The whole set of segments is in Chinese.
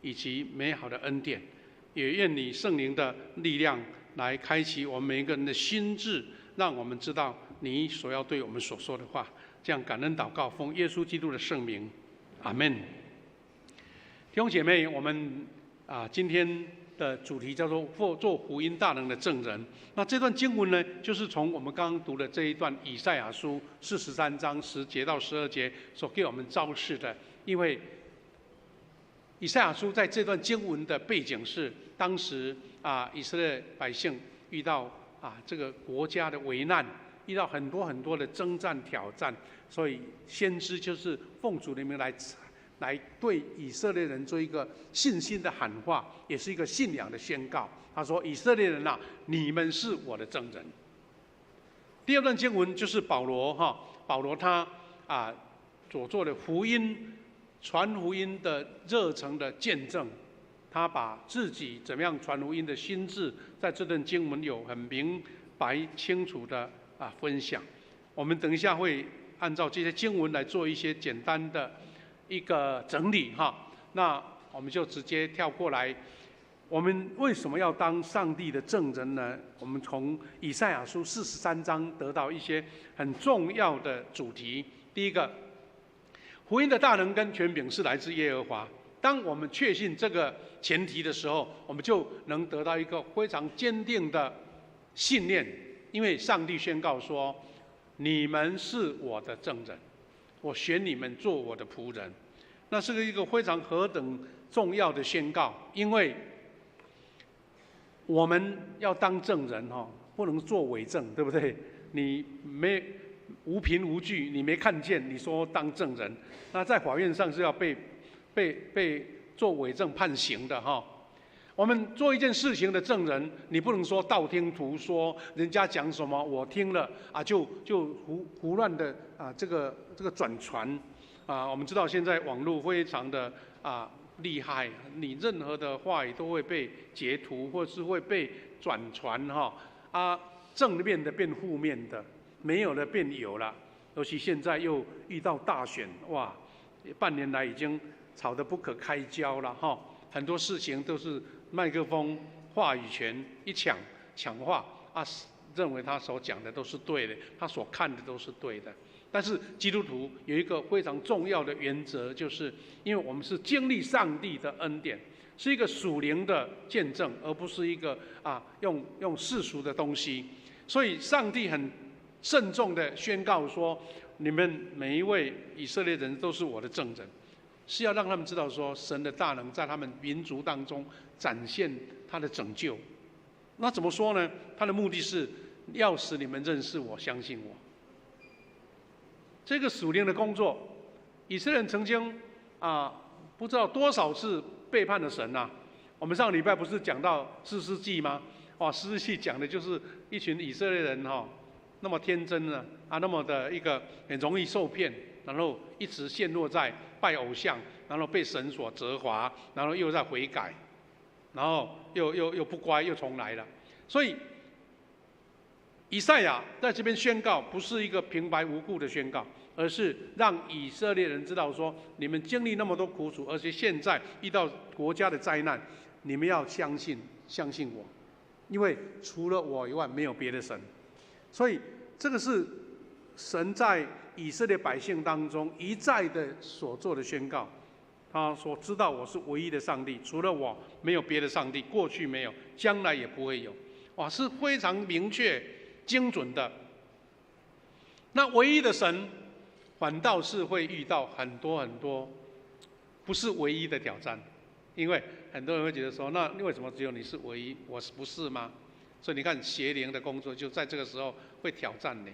以及美好的恩典。也愿你圣灵的力量来开启我们每一个人的心智，让我们知道你所要对我们所说的话。这样感恩祷告，奉耶稣基督的圣名，阿们。弟兄姐妹，我们今天的主题叫做做福音大能的证人。那这段经文呢，就是从我们刚刚读的这一段以赛亚书43章10节到12节所给我们昭示的。因为以赛亚书在这段经文的背景是，当时以色列百姓遇到这个国家的危难，遇到很多很多的征战挑战，所以先知就是奉主的名来对以色列人做一个信心的喊话，也是一个信仰的宣告。他说：“以色列人啊，你们是我的证人。”第二段经文就是保罗他所做的福音。传福音的热诚的见证，他把自己怎么样传福音的心志，在这段经文有很明白清楚的分享。我们等一下会按照这些经文来做一些简单的一个整理那我们就直接跳过来。我们为什么要当上帝的证人呢？我们从以赛亚书43章得到一些很重要的主题。第一个，福音的大能跟权柄是来自耶和华。当我们确信这个前提的时候，我们就能得到一个非常坚定的信念，因为上帝宣告说：“你们是我的证人，我选你们做我的仆人。”那是一个非常何等重要的宣告，因为我们要当证人不能做伪证，对不对？你无凭无据，你没看见，你说当证人，那在法院上是要被做伪证判刑的我们做一件事情的证人，你不能说道听途说，人家讲什么我听了就胡乱的这个转传我们知道现在网络非常的厉害，你任何的话语都会被截图，或是会被转传正面的变负面的。没有了变有了，尤其现在又遇到大选，哇，半年来已经吵得不可开交了很多事情都是麦克风话语权一抢话认为他所讲的都是对的，他所看的都是对的。但是基督徒有一个非常重要的原则，就是因为我们是经历上帝的恩典，是一个属灵的见证，而不是一个用世俗的东西。所以上帝很慎重的宣告说：“你们每一位以色列人都是我的证人。”是要让他们知道说，神的大能在他们民族当中展现他的拯救。那怎么说呢？他的目的是要使你们认识我，相信我。这个属灵的工作，以色列人曾经不知道多少次背叛了神我们上个礼拜不是讲到士师记吗？士师记讲的就是一群以色列人那么天真那么的一个很容易受骗，然后一直陷落在拜偶像，然后被神所责罚，然后又在悔改，然后又不乖，又重来了。所以以赛亚在这边宣告，不是一个平白无故的宣告，而是让以色列人知道说，你们经历那么多苦楚，而且现在遇到国家的灾难，你们要相信我，因为除了我以外没有别的神。所以这个是神在以色列百姓当中一再的所做的宣告。他说：“知道我是唯一的上帝，除了我没有别的上帝，过去没有，将来也不会有。”是非常明确、精准的。那唯一的神，反倒是会遇到很多很多不是唯一的挑战，因为很多人会觉得说：“那为什么只有你是唯一，我不是吗？”所以你看，邪灵的工作就在这个时候会挑战你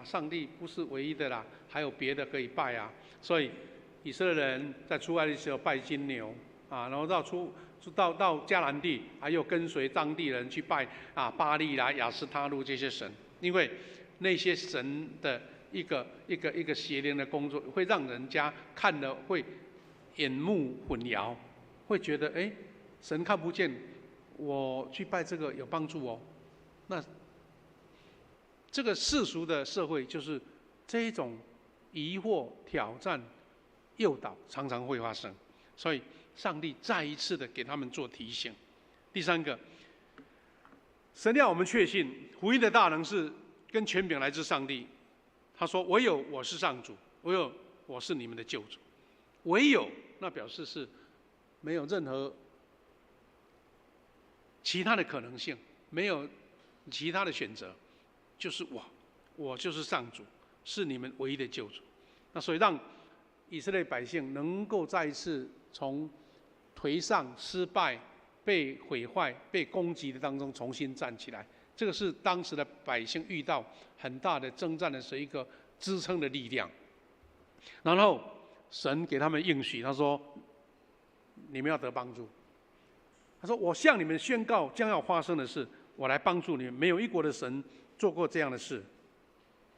上帝不是唯一的啦，还有别的可以拜所以以色列人在出埃及的时候拜金牛然后到迦南地，还有跟随当地人去拜巴力啦、亚斯他路这些神，因为那些神的一个邪灵的工作，会让人家看了会眼目混淆，会觉得神看不见，我去拜这个有帮助那这个世俗的社会就是这一种疑惑、挑战、诱导常常会发生。所以上帝再一次的给他们做提醒。第三个，神要我们确信福音的大能是跟权柄来自上帝。他说：“唯有我是上主，唯有我是你们的救主。”唯有，那表示是没有任何其他的可能性，没有其他的选择，就是我就是上主，是你们唯一的救主。那所以让以色列百姓能够再一次从颓丧、失败、被毁坏、被攻击的当中重新站起来，这个是当时的百姓遇到很大的征战的时候一个支撑的力量。然后神给他们应许，他说：“你们要得帮助。”他说：“我向你们宣告将要发生的事，我来帮助你们。没有一国的神做过这样的事，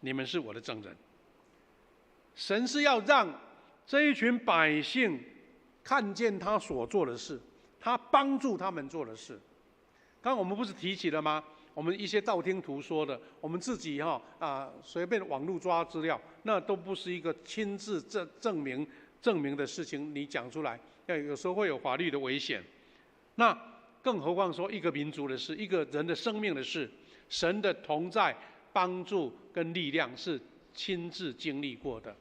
你们是我的证人。”神是要让这一群百姓看见他所做的事，他帮助他们做的事。刚刚我们不是提起了吗？我们一些道听途说的，我们自己随便网络抓资料，那都不是一个亲自证明的事情。你讲出来，有时候会有法律的危险。那更何况说一个民族的事，一个人的生命的事，神的同在、帮助跟力量是亲自经历过的。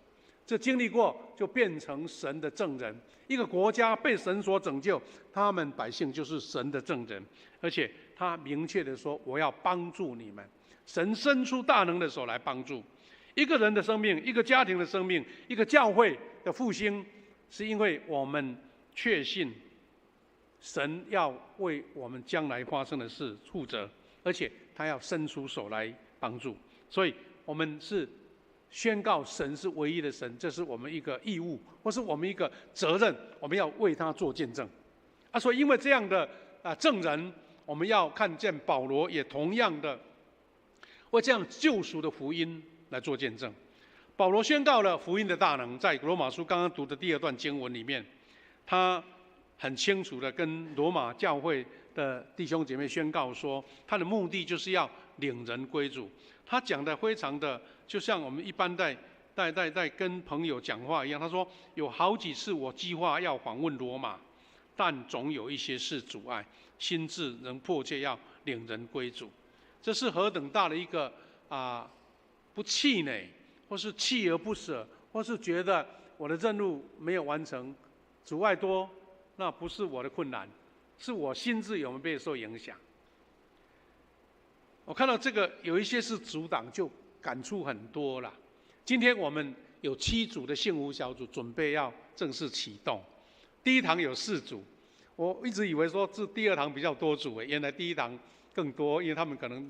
这经历过就变成神的证人。一个国家被神所拯救，他们百姓就是神的证人。而且他明确的说：“我要帮助你们。”神伸出大能的手来帮助一个人的生命、一个家庭的生命、一个教会的复兴，是因为我们确信神要为我们将来发生的事负责，而且他要伸出手来帮助。所以我们是宣告神是唯一的神，这是我们一个义务，或是我们一个责任，我们要为他做见证。所以因为这样的证人，我们要看见保罗也同样的为这样救赎的福音来做见证。保罗宣告了福音的大能，在罗马书刚刚读的第2段经文里面，他很清楚的跟罗马教会的弟兄姐妹宣告说，他的目的就是要领人归主。他讲的非常的就像我们一般在跟朋友讲话一样。他说有好几次我计划要访问罗马，但总有一些事阻碍，心志仍迫切要领人归主。这是何等大的一个不气馁，或是锲而不舍，或是觉得我的任务没有完成，阻碍多，那不是我的困难，是我心智有没有被受影响。我看到这个有一些是阻挡，就感触很多了。今天我们有7组的幸福小组准备要正式启动，第一堂有4组，我一直以为说是第2堂比较多组，原来第一堂更多，因为他们可能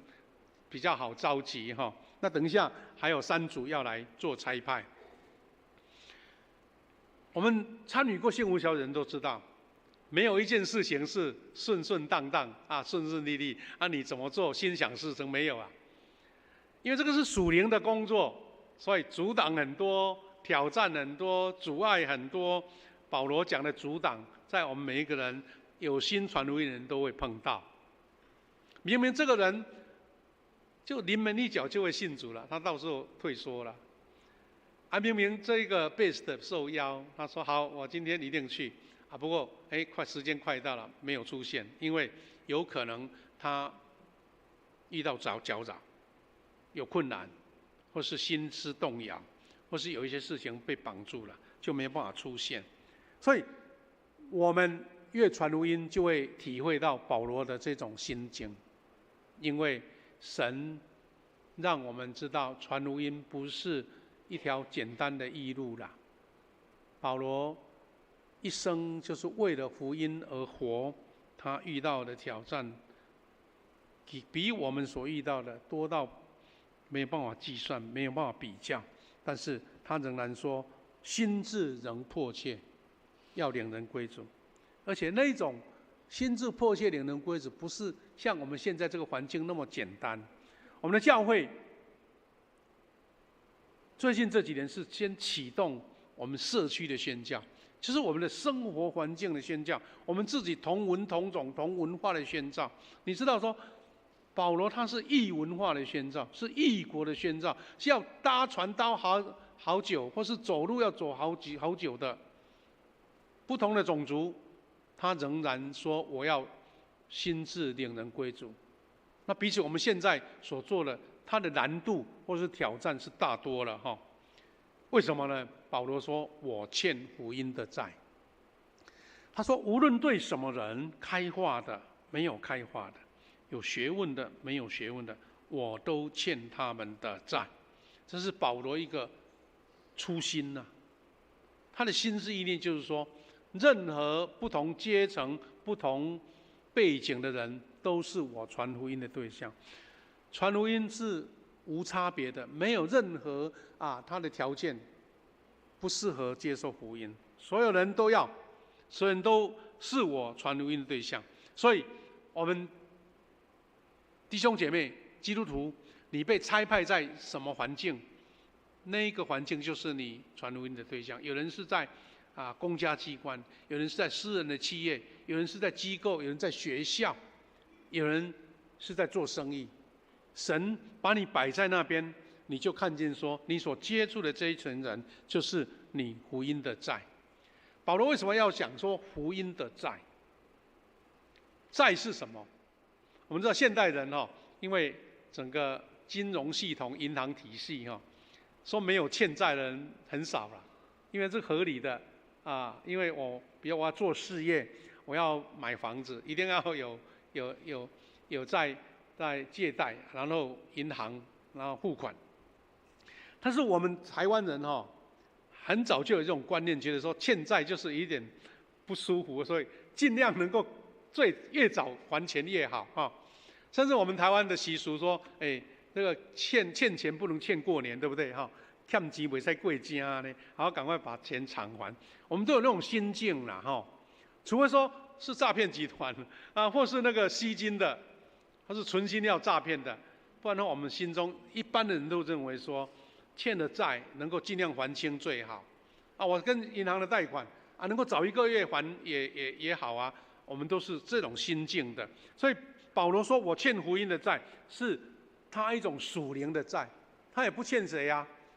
比较好召集哈。那等一下还有3组要来做差派。我们参与过幸福小组的人都知道，没有一件事情是顺顺当当顺顺利利你怎么做心想事成，没有啊。因为这个是属灵的工作，所以阻挡很多，挑战很多，阻碍很多。保罗讲的阻挡，在我们每一个人有心传福音的人都会碰到。明明这个人就临门一脚就会信主了，他到时候退缩了。明明这个 base 的受邀，他说好，我今天一定去不过时间快到了，没有出现，因为有可能他遇到搅扰，有困难，或是心思动摇，或是有一些事情被绑住了，就没办法出现。所以我们越传福音，就会体会到保罗的这种心境，因为神让我们知道传福音不是一条简单的义路啦。保罗一生就是为了福音而活，他遇到的挑战比我们所遇到的多到没有办法计算，没有办法比较。但是他仍然说，心志仍迫切要领人归主。而且那种心志迫切领人归主，不是像我们现在这个环境那么简单。我们的教会最近这几年是先启动我们社区的宣教，就是我们的生活环境的宣教，我们自己同文同种同文化的宣教。你知道说，保罗他是异文化的宣教，是异国的宣教，是要搭船搭好久，或是走路要走好久的，不同的种族、他仍然说我要心志领人归主。那比起我们现在所做的，它的难度或是挑战是大多了哈。为什么呢？保罗说：“我欠福音的债。”他说：“无论对什么人，开化的、没有开化的，有学问的、没有学问的，我都欠他们的债。”这是保罗一个初心呐。他的心思意念就是说，任何不同阶层、不同背景的人，都是我传福音的对象。传福音是无差别的，没有任何他的条件不适合接受福音，所有人都要，所有人都是我传福音的对象。所以，我们弟兄姐妹、基督徒，你被差派在什么环境，那一个环境就是你传福音的对象。有人是在公家机关，有人是在私人的企业，有人是在机构，有人在学校，有人是在做生意。神把你摆在那边，你就看见说，你所接触的这一群人，就是你福音的债。保罗为什么要讲说福音的债？债是什么？我们知道现代人因为整个金融系统、银行体系说没有欠债的人很少了，因为这合理的因为比如我要做事业，我要买房子，一定要有在借贷，然后银行，然后付款。但是我们台湾人很早就有这种观念，觉得说欠债就是有点不舒服，所以尽量能够越早还钱越好甚至我们台湾的习俗说，这个欠钱不能欠过年，对不对欠钱不可以过家呢，好赶快把钱偿还。我们都有那种心境啦除非说是诈骗集团或是那个吸金的，或是存心要诈骗的，不然的话，我们心中一般的人都认为说，欠的债能够尽量还清最好我跟银行的贷款能够早1个月还也好我们都是这种心境的。所以保罗说我欠福音的债，是他一种属灵的债，他也不欠谁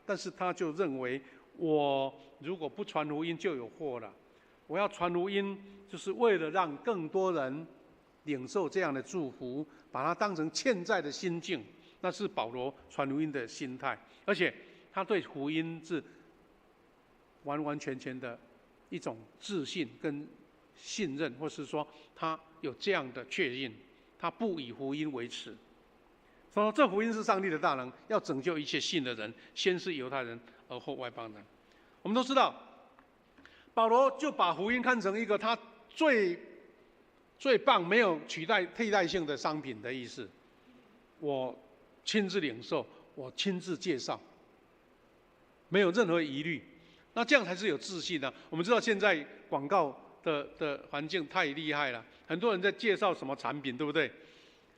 但是他就认为我如果不传福音就有祸了。我要传福音，就是为了让更多人领受这样的祝福，把它当成欠债的心境，那是保罗传福音的心态。而且他对福音是完完全全的一种自信跟信任，或是说他有这样的确信，他不以福音为耻。说这福音是上帝的大能，要拯救一切信的人，先是犹太人，而后外邦人。我们都知道，保罗就把福音看成一个他最棒、没有替代性的商品的意思。我亲自领受，我亲自介绍，没有任何疑虑。那这样才是有自信的。我们知道现在广告的环境太厉害了，很多人在介绍什么产品，对不对？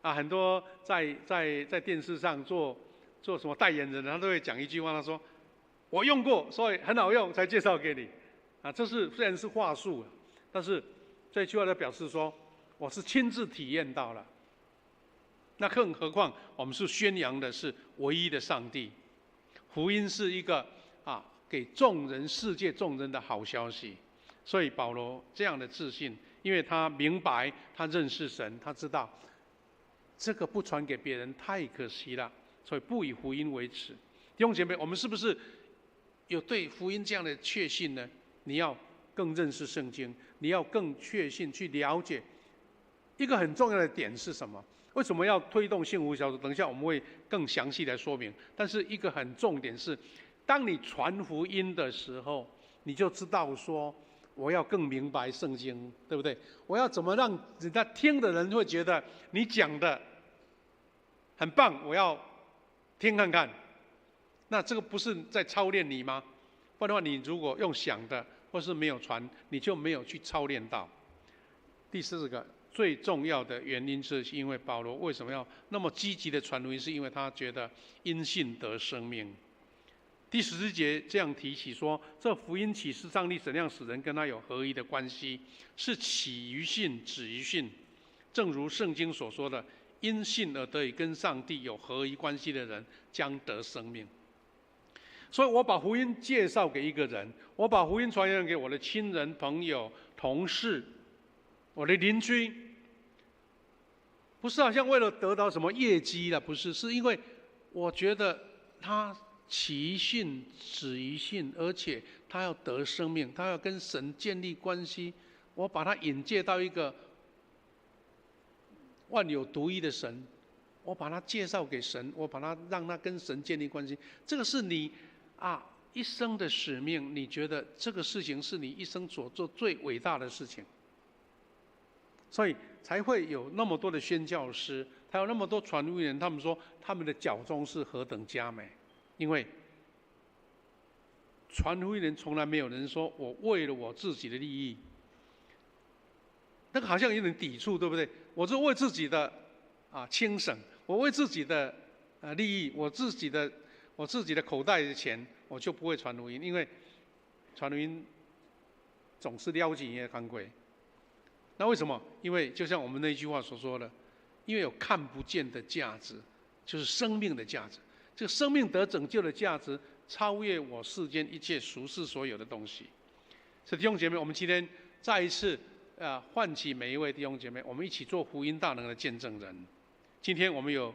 很多在电视上做什么代言人，他都会讲一句话，他说：“我用过，所以很好用，才介绍给你。”这虽然是话术，但是这句话就表示说，我是亲自体验到了。那更何况我们是宣扬的是唯一的上帝，福音是一个给世界众人的好消息。所以保罗这样的自信，因为他明白，他认识神，他知道这个不传给别人太可惜了，所以不以福音为耻。弟兄姐妹，我们是不是有对福音这样的确信呢？你要更认识圣经，你要更确信去了解一个很重要的点是什么？为什么要推动幸福小组？等一下我们会更详细来说明。但是一个很重点是，当你传福音的时候，你就知道说，我要更明白圣经，对不对？我要怎么让人家听的人会觉得你讲的很棒，我要听看看。那这个不是在操练你吗？不然的话，你如果用想的，或是没有传，你就没有去操练到。第4个最重要的原因，是因为保罗为什么要那么积极的传福音？是因为他觉得因信得生命。第14节这样提起说，这福音启示上帝怎样使人跟他有合一的关系，是起于信，止于信。正如圣经所说的，因信而得以跟上帝有合一关系的人，将得生命。所以我把福音介绍给一个人，我把福音传扬给我的亲人、朋友、同事，我的邻居，不是好像为了得到什么业绩了，不是，是因为我觉得他起于信，止于信，而且他要得生命，他要跟神建立关系。我把他引介到一个万有独一的神，我把他介绍给神，我把他让他跟神建立关系。这个是你一生的使命。你觉得这个事情是你一生所做最伟大的事情，所以才会有那么多的宣教师，还有那么多传福音人，他们说他们的脚中是何等佳美。因为传福音人从来没有人说我为了我自己的利益，那个好像有点抵触，对不对？我是为自己的轻省，我为自己的利益，我自己的口袋的钱，我就不会传福音，因为传福音总是撩起也看鬼。那为什么？因为就像我们那句话所说的，因为有看不见的价值，就是生命的价值。这个生命得拯救的价值，超越我世间一切俗世所有的东西。所以弟兄姐妹，我们今天再一次唤起每一位弟兄姐妹，我们一起做福音大能的见证人。今天我们有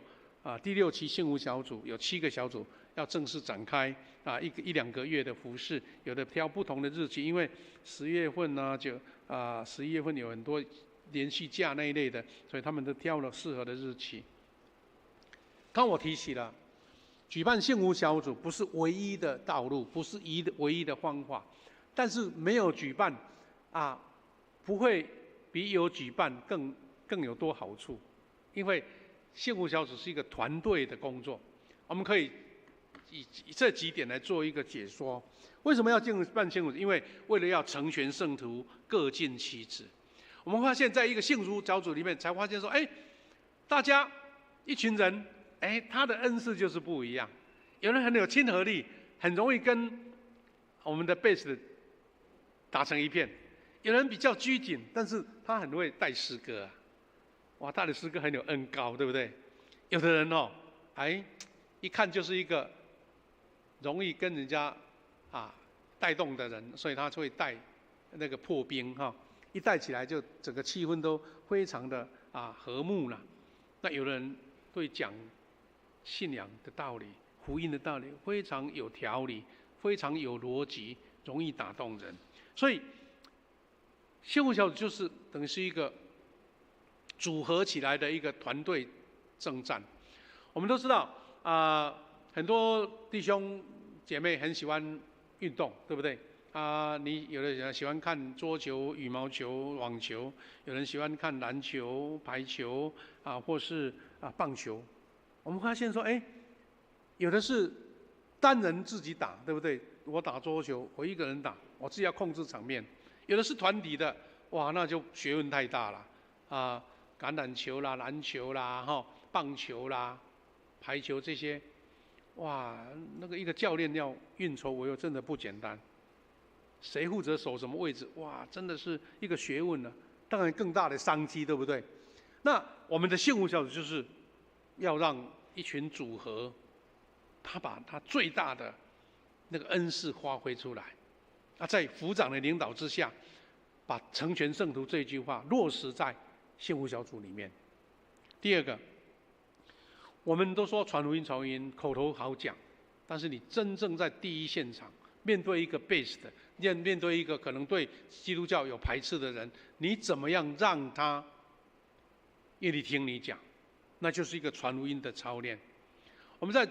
第6期幸福小组，有7个小组要正式展开一两个月的服事，有的挑不同的日期，因为10月份11月份有很多连续假那一类的，所以他们都挑了适合的日期。刚我提起了，举办幸福小组不是唯一的道路，不是唯一的方法，但是没有举办不会比有举办更有多好处，因为幸福小组是一个团队的工作。我们可以以这几点来做一个解说。为什么要办幸福？因为为了要成全圣徒，各尽其职。我们发现在一个幸福小组里面，才发现说，大家一群人，他的恩赐就是不一样。有人很有亲和力，很容易跟我们的 base 打成一片；有人比较拘谨，但是他很会带诗歌哇，带的诗歌很有恩高，对不对？有的人一看就是一个容易跟人家带动的人，所以他就会带那个破冰一带起来就整个气氛都非常的和睦了。那有人对讲信仰的道理、福音的道理非常有条理，非常有逻辑，容易打动人。所以幸福小组就是等于是一个组合起来的一个团队征战。我们都知道很多弟兄姐妹很喜欢运动，对不对？你有的人喜欢看桌球、羽毛球、网球，有人喜欢看篮球、排球或是棒球。我们发现说，有的是单人自己打，对不对？我打桌球，我一个人打，我自己要控制场面。有的是团体的，哇，那就学问太大了橄榄球啦、篮球啦、棒球啦、排球这些，哇，那个一个教练要运筹帷幄，真的不简单。谁负责守什么位置？哇，真的是一个学问呢。当然更大的商机，对不对？那我们的幸福小组就是要让一群组合，他把他最大的那个恩赐发挥出来。在福长的领导之下，把成全圣徒这句话落实在幸福小组里面。第二个，我们都说传福音口头好讲，但是你真正在第一现场，面对一个 base 的，面对一个可能对基督教有排斥的人，你怎么样让他愿意听你讲？那就是一个传福音的操练。我们在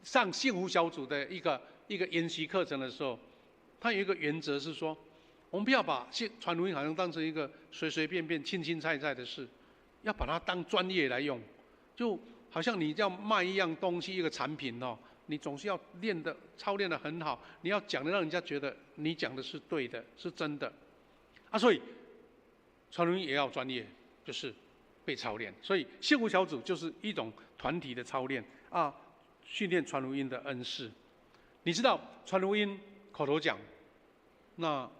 上幸福小组的一个研习课程的时候，它有一个原则是说，我们不要把传福音好像当成一个随随便便、轻轻菜菜的事，要把它当专业来用。就好像你要卖一样东西、一个产品你总是要操练得很好，你要讲的让人家觉得你讲的是对的，是真的。所以传福音也要专业，就是被操练。所以幸福小组就是一种团体的操练训练传福音的恩师。你知道传福音口头讲，那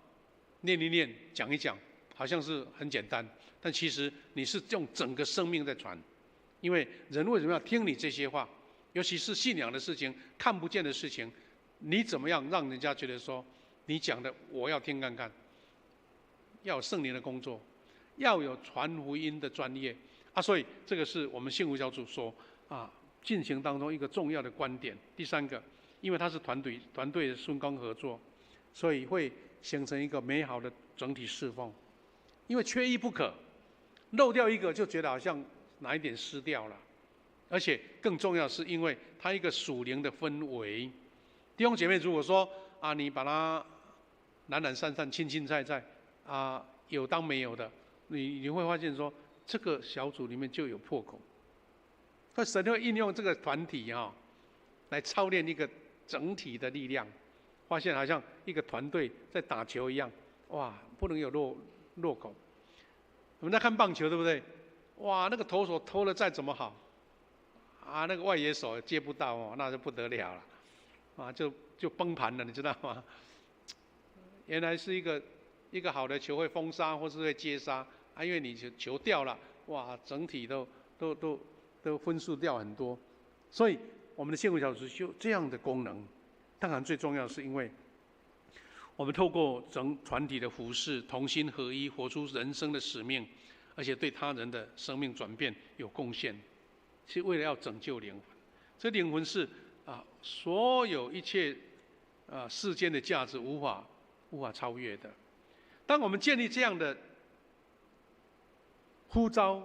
念一念、讲一讲，好像是很简单，但其实你是用整个生命在传。因为人为什么要听你这些话？尤其是信仰的事情、看不见的事情，你怎么样让人家觉得说你讲的我要听看看？要有圣灵的工作，要有传福音的专业啊，所以这个是我们幸福小组所进行当中一个重要的观点。第三个，因为它是团队的分工合作，所以会形成一个美好的整体侍奉。因为缺一不可，漏掉一个就觉得好像哪一点失掉了，而且更重要是因为它一个属灵的氛围。弟兄姐妹，如果说你把它懒懒散散、青青菜菜有当没有的，你会发现说这个小组里面就有破口。所以神会应用这个团体来操练一个整体的力量，发现好像一个团队在打球一样，哇，不能有落口。我们在看棒球，对不对？哇，那个投手投的再怎么好，那个外野手接不到那就不得了了，就崩盘了，你知道吗？原来是一个好的球会封杀或是会接杀因为你球掉了，哇，整体都分数掉很多，所以我们的幸福小组就这样的功能。当然最重要是因为我们透过整团体的服事，同心合一，活出人生的使命，而且对他人的生命转变有贡献，是为了要拯救灵魂。这灵魂是所有一切世间的价值无法超越的。当我们建立这样的呼召，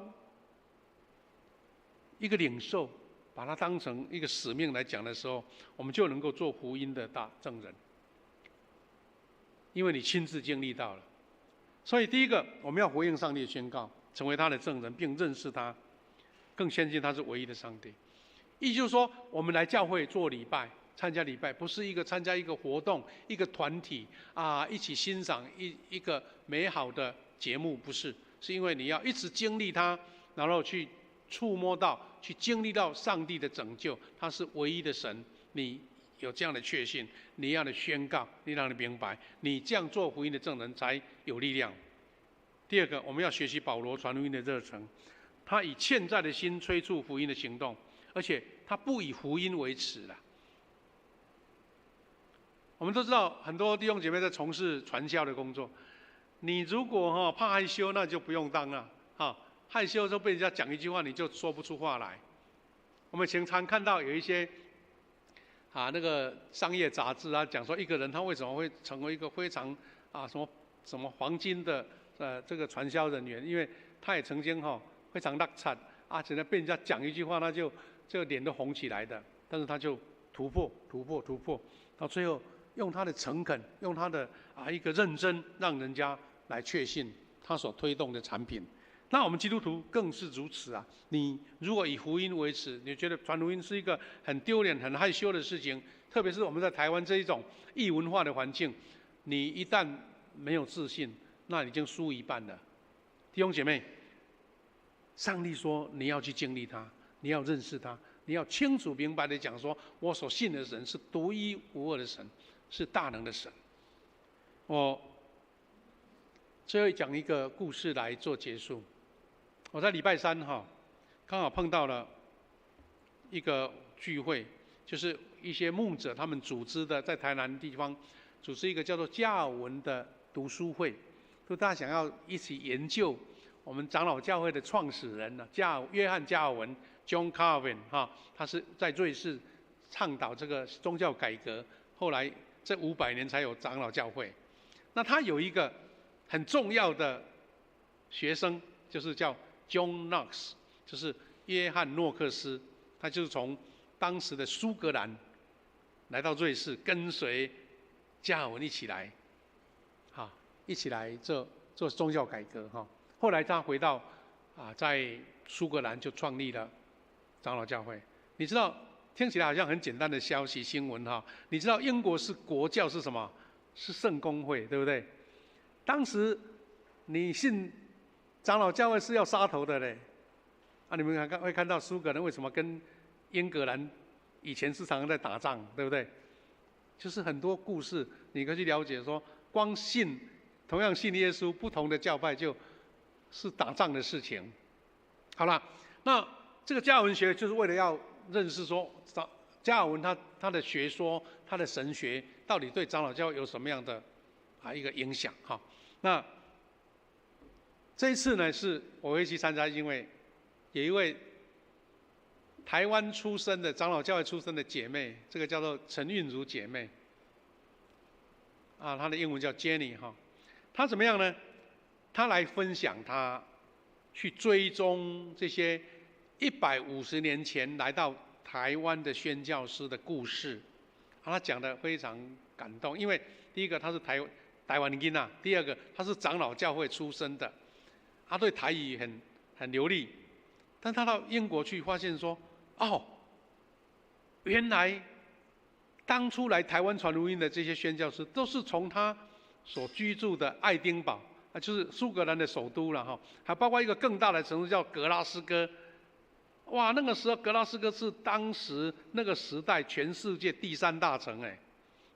一个领受，把它当成一个使命来讲的时候，我们就能够做福音的大证人，因为你亲自经历到了。所以第一个，我们要回应上帝的宣告，成为他的证人，并认识他，更相信他是唯一的上帝。意思就是说，我们来教会做礼拜，参加礼拜，不是参加一个活动、一个团体一起欣赏一个美好的节目，不是，是因为你要一直经历它，然后去触摸到、去经历到上帝的拯救，他是唯一的神。你有这样的确信，你要的宣告，你让你明白，你这样做福音的证人才有力量。第二个，我们要学习保罗传福音的热忱，他以欠债的心催促福音的行动，而且他不以福音为耻了。我们都知道，很多弟兄姐妹在从事传销的工作，你如果怕害羞，那就不用当了害羞就被人家讲一句话，你就说不出话来。我们经常看到有一些那个商业杂志讲说一个人他为什么会成为一个非常什么黄金的这个传销人员，因为他也曾经非常落惨只能被人家讲一句话，那就脸都红起来的。但是他就突破，到最后用他的诚恳，用他的一个认真，让人家来确信他所推动的产品。那我们基督徒更是如此你如果以福音为耻，你觉得传福音是一个很丢脸、很害羞的事情，特别是我们在台湾这一种异文化的环境，你一旦没有自信，那已经输一半了。弟兄姐妹，上帝说你要去经历他，你要认识他，你要清楚明白的讲说，我所信的神是独一无二的神，是大能的神。我最后讲一个故事来做结束。我在礼拜三刚好碰到了一个聚会，就是一些牧者他们组织的，在台南地方组织一个叫做加尔文的读书会，就大家想要一起研究我们长老教会的创始人约翰加尔文 John Calvin 他是在瑞士倡导这个宗教改革，后来这500年才有长老教会。那他有一个很重要的学生，就是叫John Knox， 就是约翰诺克斯，他就是从当时的苏格兰来到瑞士，跟随加尔文一起来做宗教改革后来他回到在苏格兰就创立了长老教会。你知道，听起来好像很简单的消息新闻你知道英国是国教是什么？是圣公会，对不对？当时你信长老教会是要杀头的嘞，你们会看到苏格兰为什么跟英格兰以前是常常在打仗，对不对？就是很多故事你可以去了解说，光同样信耶稣，不同的教派就是打仗的事情。好了，那这个加尔文学就是为了要认识说加尔文他的学说、他的神学到底对长老教会有什么样的一个影响那这一次呢，是我会去参加，因为有一位台湾出生的长老教会出生的姐妹，这个叫做陈韵如姐妹，她的英文叫 Jenny 哈，她怎么样呢？她来分享她去追踪这些150年前来到台湾的宣教师的故事，她讲得非常感动，因为第一个她是台湾人啊，第二个她是长老教会出身的，她对台语很流利，但她到英国去发现说，原来当初来台湾传福音的这些宣教师，都是从她所居住的爱丁堡，就是苏格兰的首都了哈，还包括一个更大的城市叫格拉斯哥。哇，那个时候格拉斯哥是当时那个时代全世界第3大城哎，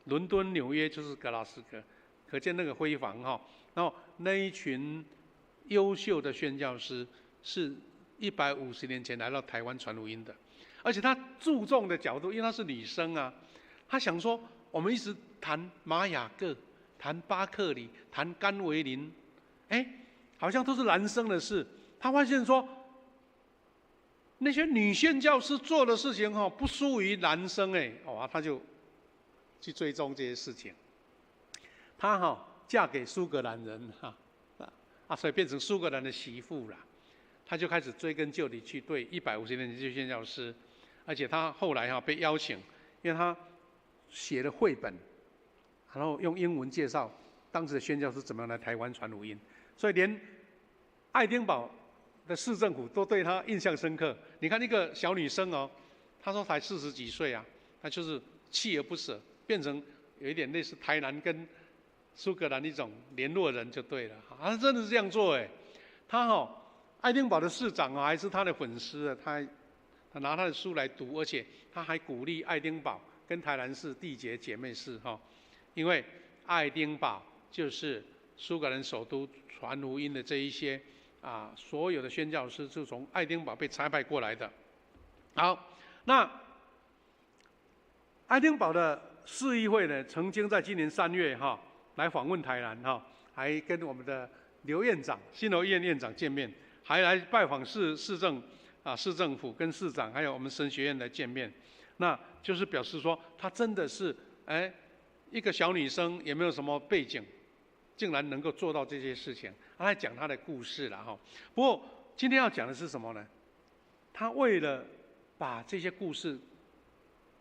伦敦、纽约就是格拉斯哥，可见那个辉煌哈。然后那一群优秀的宣教师是150年前来到台湾传福音的，而且他注重的角度，因为她是女生啊，她想说我们一直谈马雅各、谈巴克里、谈甘维林，好像都是男生的事。她发现说，那些女宣教师做的事情不输于男生她就去追踪这些事情。她嫁给苏格兰人所以变成苏格兰的媳妇了。她就开始追根究底去对150年前的宣教师，而且她后来被邀请，因为她写了绘本，然后用英文介绍当时的宣教师怎么样来台湾传福音，所以连爱丁堡的市政府都对她印象深刻。你看一个小女生她说才40几岁啊，她就是锲而不舍，变成有一点类似台南跟苏格兰一种联络人就对了。她真的是这样做她爱丁堡的市长还是她的粉丝她拿她的书来读，而且她还鼓励爱丁堡跟台南市缔结姐妹市因为爱丁堡就是苏格兰首都传福音的这一些所有的宣教师是从爱丁堡被差派过来的。好，那爱丁堡的市议会呢，曾经在今年3月来访问台南还跟我们的刘院长、新楼医院院长见面，还来拜访市政府跟市长，还有我们神学院来见面。那就是表示说，她真的是一个小女生，也没有什么背景，竟然能够做到这些事情。她来讲她的故事了不过今天要讲的是什么呢？她为了把这些故事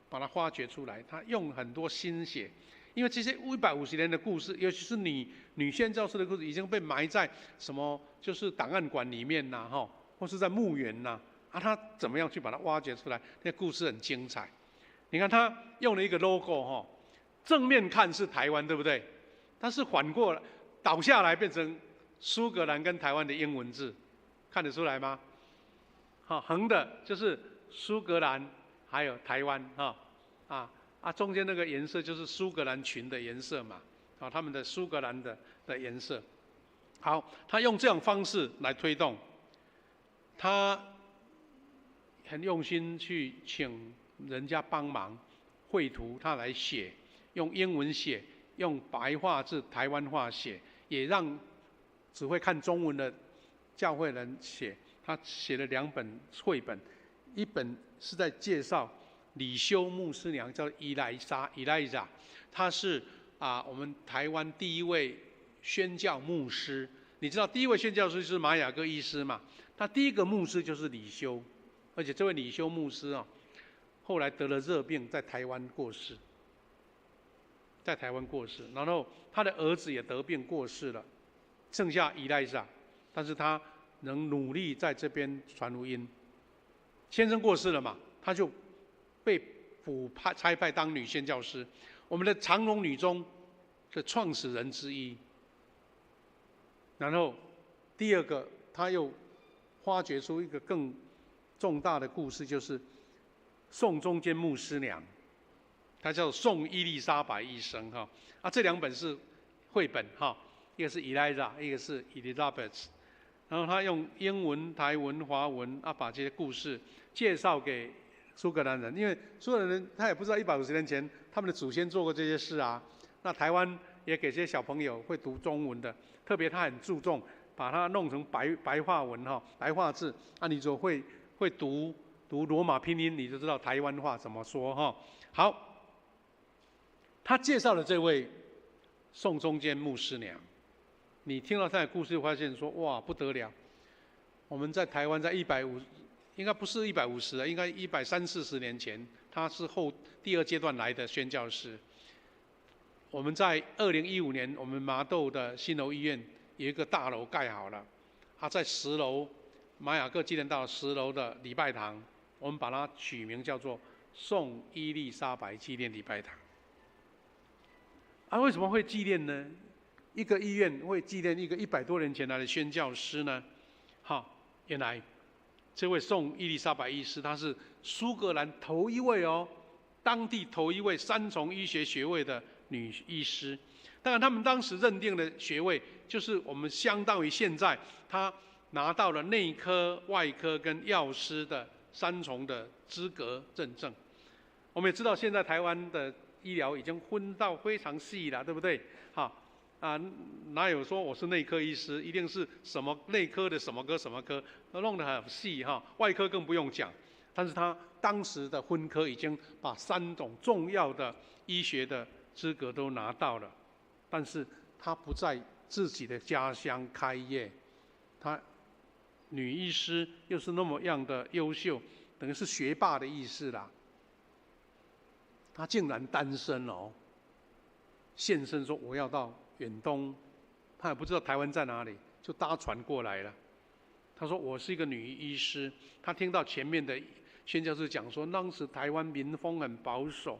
把它发掘出来，她用很多心血，因为这些150年的故事，尤其是女宣教师的故事，已经被埋在什么就是档案馆里面或是在墓园她怎么样去把它挖掘出来？那故事很精彩。你看她用了一个 logo 正面看是台湾，对不对？但是反过来倒下来变成苏格兰跟台湾的英文字，看得出来吗？横的就是苏格兰还有台湾中间那个颜色就是苏格兰群的颜色嘛他们的苏格兰的颜色。好，他用这种方式来推动，他很用心去请人家帮忙绘图，他来写，用英文写，用白话字台湾话写，也让只会看中文的教会人写。他写了2本绘本，一本是在介绍李修牧师娘，叫伊莱莎，她是我们台湾第一位宣教牧师。你知道第一位宣教师是马雅各医师嘛？他第一个牧师就是李修，而且这位李修牧师后来得了热病，在台湾过世。然后他的儿子也得病过世了，剩下伊莱莎，但是他能努力在这边传福音。先生过世了嘛，他就被差派当女宣教师，我们的长荣女中的创始人之一。然后第二个，他又发掘出一个更重大的故事，就是宋中间牧师娘，她叫宋伊丽莎白医生这2本是绘本一个是 Eliza， 一个是 Elizabeth。然后他用英文、台文、华文把这些故事介绍给苏格兰人，因为苏格兰人他也不知道150年前他们的祖先做过这些事那台湾也给这些小朋友会读中文的，特别他很注重把它弄成白话文哈，白话字，啊，你就会读罗马拼音，你就知道台湾话怎么说哈。好，他介绍了这位宋中间牧师娘，你听到他的故事，发现说哇不得了，我们在台湾在150，应该不是150啊，应该130-140年前，他是第二阶段来的宣教师。我们在2015年，我们麻豆的新楼医院有一个大楼盖好了，他在10楼马雅各纪念道10楼的礼拜堂，我们把它取名叫做宋伊丽莎白纪念礼拜堂。啊，为什么会纪念呢？一个医院会纪念一个100多年前来的宣教师呢？好，原来这位宋伊丽莎白医师，她是苏格兰头一位当地头一位3重医学学位的女医师。当然，他们当时认定的学位，就是我们相当于现在她拿到了内科、外科跟药师的3重的资格认证。我们也知道，现在台湾的医疗已经分到非常细了，对不对？哪有说我是内科医师，一定是什么内科的什么科什么科，都弄得很细哈。外科更不用讲，但是他当时的分科已经把3种重要的医学的资格都拿到了，但是他不在自己的家乡开业，他女医师又是那么样的优秀，等于是学霸的意思啦。他竟然单身现身说我要到远东，他也不知道台湾在哪里，就搭船过来了。他说我是一个女医师，他听到前面的宣教士讲说，当时台湾民风很保守，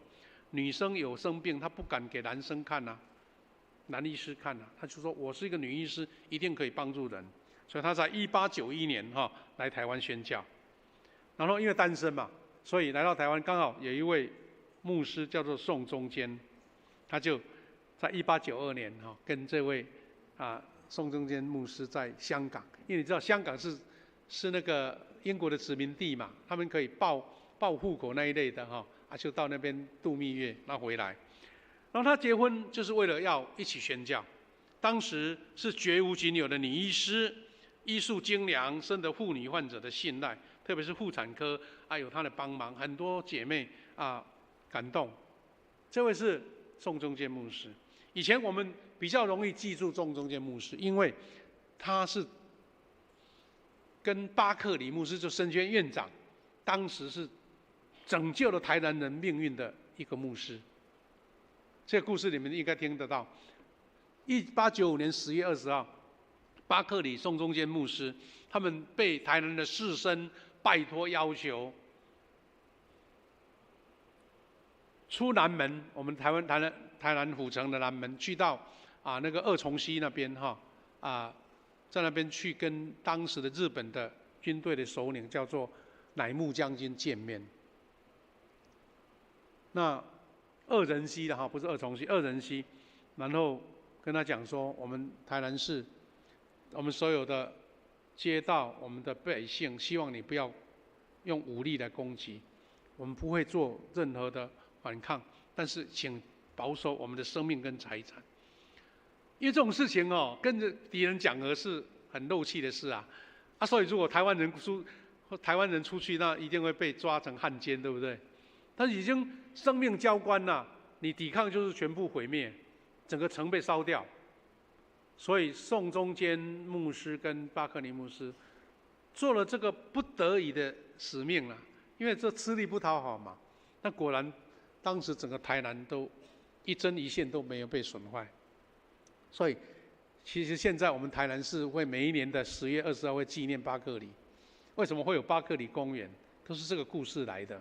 女生有生病，她不敢给男生看啊，男医师看啊，他就说我是一个女医师，一定可以帮助人。所以他在1891年来台湾宣教，然后因为单身嘛，所以来到台湾刚好有一位牧师叫做宋中间，他就在1892年跟这位宋中间牧师在香港，因为你知道香港是那个英国的殖民地嘛，他们可以报户口那一类的就到那边度蜜月，那回来，然后他结婚就是为了要一起宣教。当时是绝无仅有的女医师，医术精良，深得妇女患者的信赖，特别是妇产科有她的帮忙，很多姐妹感动。这位是宋中间牧师。以前我们比较容易记住宋中间牧师，因为他是跟巴克里牧师，就神学院院长，当时是拯救了台南人命运的一个牧师。这个故事你们应该听得到。1895年10月20号，巴克里、宋中间牧师他们被台南的士绅拜托要求出南门，我们台南府城的南门，去到那个二重溪那边在那边去跟当时的日本的军队的首领叫做乃木将军见面。那二仁溪的不是二重溪，二仁溪，然后跟他讲说，我们台南市，我们所有的街道，我们的百姓，希望你不要用武力来攻击，我们不会做任何的反抗，但是请保守我们的生命跟财产。因为这种事情跟着敌人讲的是很漏气的事所以如果台湾人出去，那一定会被抓成汉奸，对不对？但是已经生命交关了，你抵抗就是全部毁灭，整个城被烧掉。所以宋中间牧师跟巴克里牧师做了这个不得已的使命了，因为这吃力不讨好嘛。那果然，当时整个台南都一针一线都没有被损坏。所以，其实现在我们台南市会每一年的10月20号会纪念巴克里。为什么会有巴克里公园？都是这个故事来的。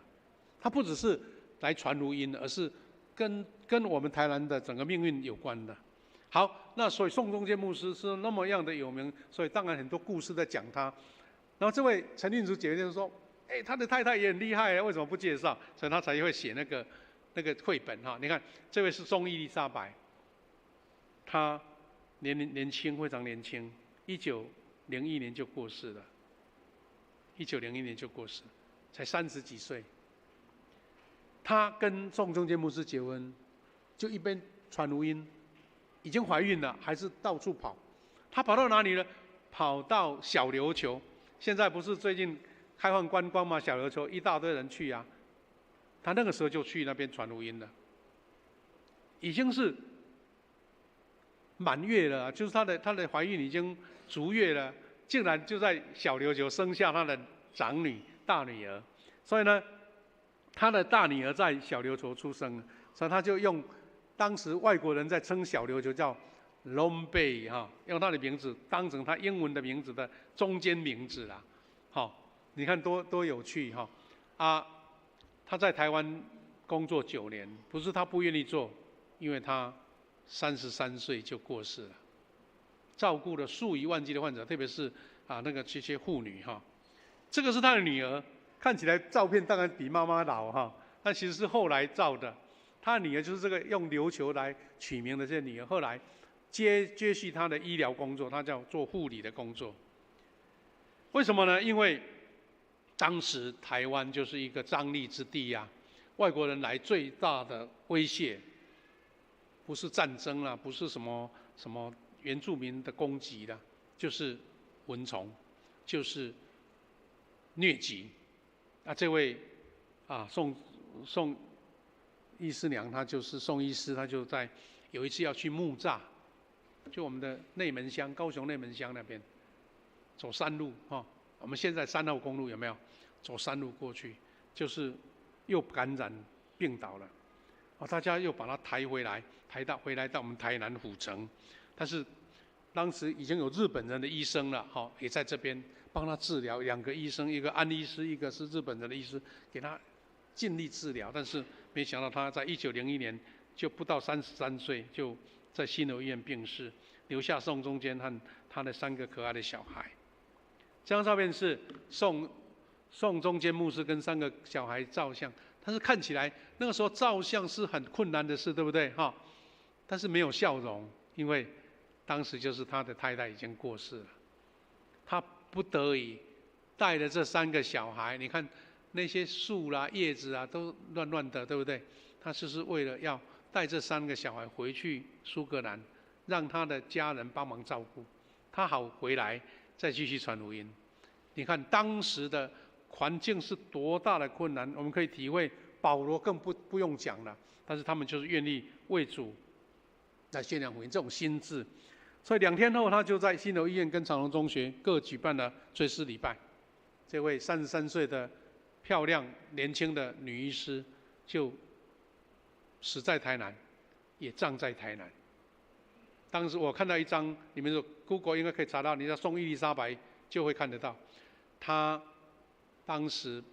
它不只是来传福音，而是跟我们台南的整个命运有关的。好，那所以宋中间牧师是那么样的有名，所以当然很多故事在讲他。然后这位陈运竹姐姐就说：“他的太太也很厉害，为什么不介绍？”所以他才会写那个绘本你看，这位是宋伊丽莎白，她年轻，非常年轻，1901年就过世了。1901年就过世，才30几岁。她跟宋中间牧师结婚，就一边传福音，已经怀孕了，还是到处跑。她跑到哪里呢？跑到小琉球，现在不是最近开放观光吗？小琉球一大堆人去啊，他那个时候就去那边传福音了，已经是满月了，就是她的怀孕已经足月了，竟然就在小琉球生下她的长女大女儿，所以呢，她的大女儿在小琉球出生了，所以他就用当时外国人在称小琉球叫 Long Bay 哈，用他的名字当成他英文的名字的中间名字啦，好，你看多有趣哈啊！他在台湾工作9年，不是他不愿意做，因为他33岁就过世了，照顾了数以万计的患者，特别是这些妇女哈。这个是他的女儿，看起来照片当然比妈妈老哈，但其实是后来照的。他的女儿就是这个用琉球来取名的这女儿，后来接续他的医疗工作，他叫做护理的工作。为什么呢？因为当时台湾就是一个瘴疠之地呀，外国人来最大的威胁，不是战争啦，不是什么原住民的攻击啦，就是蚊虫，就是疟疾。这位宋医师娘，她就是宋医师，她就在有一次要去木栅，就我们的内门乡，高雄内门乡那边，走山路哈。我们现在3号公路有没有？走山路过去，就是又感染病倒了，大家又把他抬回来到我们台南府城，但是当时已经有日本人的医生了，也在这边帮他治疗，2个医生，一个安医师，一个是日本人的医师，给他尽力治疗，但是没想到他在1901年就不到33岁就在新楼医院病逝，留下宋中坚和他的3个可爱的小孩。这张照片是宋中坚牧师跟3个小孩照相，但是看起来那个时候照相是很困难的事，对不对？但是没有笑容，因为当时就是他的太太已经过世了，他不得已带着这3个小孩，你看那些树啦、叶子啊都乱乱的，对不对？他就是为了要带这3个小孩回去苏格兰，让他的家人帮忙照顾，他好回来再继续传福音。你看当时的环境是多大的困难，我们可以体会。保罗更不用讲了，但是他们就是愿意为主来宣扬福音，这种心智。所以2天后，他就在新楼医院跟长荣中学各举办了追思礼拜。这位33岁的漂亮年轻的女医师就死在台南，也葬在台南。当时我看到一张，你们说 Google 应该可以查到，你叫宋伊丽莎白就会看得到。她当时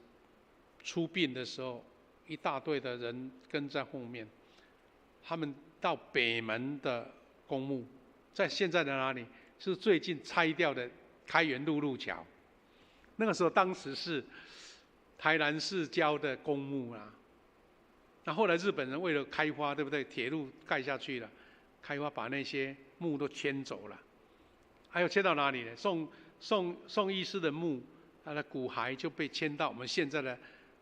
出殡的时候，一大队的人跟在后面，他们到北门的公墓，在现在的哪里？是最近拆掉的开元路桥。那个时候，当时是台南市郊的公墓啦。那后来日本人为了开发，对不对？铁路盖下去了，开发把那些墓都迁走了。还有迁到哪里呢？宋医师的墓，他的骨骸就被迁到我们现在的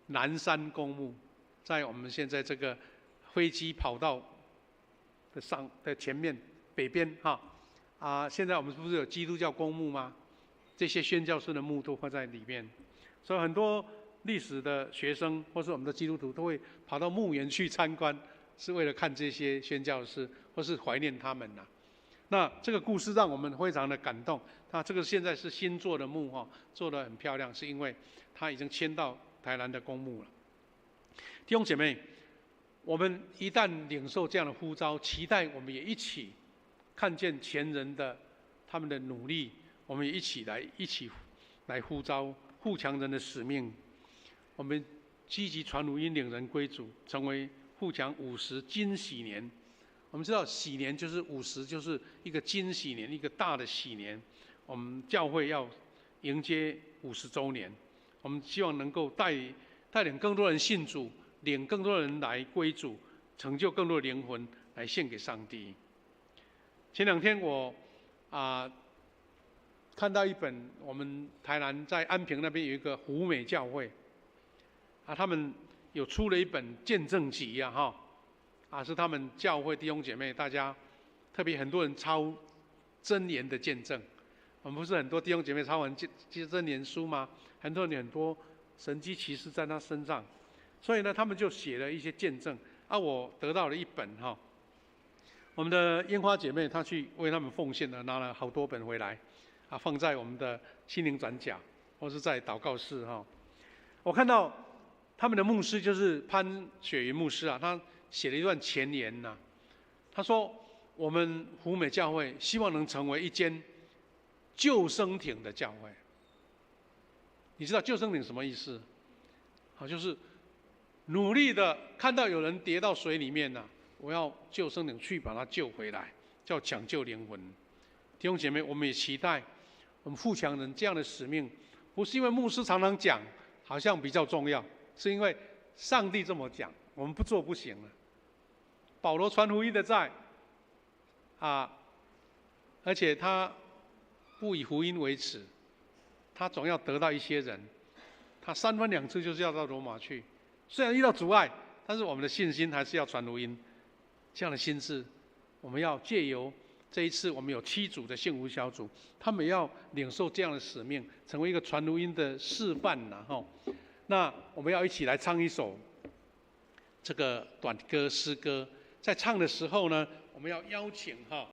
南山公墓。在我们现在这个飞机跑道的前面北边现在我们不是有基督教公墓吗？这些宣教士的墓都会在里面，所以很多历史的学生或是我们的基督徒都会跑到墓园去参观，是为了看这些宣教士或是怀念他们呐。那这个故事让我们非常的感动。这个现在是新做的墓做得很漂亮，是因为它已经迁到台南的公墓了。弟兄姐妹，我们一旦领受这样的呼召，期待我们也一起看见前人的他们的努力，我们也一起来呼召富强人的使命。我们积极传福音，领人归主，成为富强50金喜年。我们知道喜年就是50，就是一个金喜年，一个大的喜年。我们教会要迎接50周年，我们希望能够带领更多人信主，领更多人来归主，成就更多的灵魂来献给上帝。前2天我看到一本，我们台南在安平那边有一个湖美教会他们有出了一本见证集是他们教会弟兄姐妹大家特别很多人抄箴言的见证，我们不是很多弟兄姐妹抄完接真言书吗？很多神迹奇事在他身上，所以呢，他们就写了一些见证。我得到了一本哈，我们的烟花姐妹她去为他们奉献了，拿了好多本回来，放在我们的心灵转角或是在祷告室哈。我看到他们的牧师就是潘雪云牧师他写了一段前言呐，他说我们湖美教会希望能成为一间救生艇的教会。你知道救生艇什么意思？就是努力的看到有人跌到水里面我要救生艇去把他救回来，叫抢救灵魂。弟兄姐妹，我们也期待我们富强人这样的使命，不是因为牧师常常讲好像比较重要，是因为上帝这么讲，我们不做不行了。保罗传福音的在而且他不以福音为耻，他总要得到一些人。他3番2次就是要到罗马去，虽然遇到阻碍，但是我们的信心还是要传福音。这样的心志，我们要借由这一次，我们有7组的幸福小组，他们要领受这样的使命，成为一个传福音的示范那我们要一起来唱一首这个短歌诗歌，在唱的时候呢，我们要邀请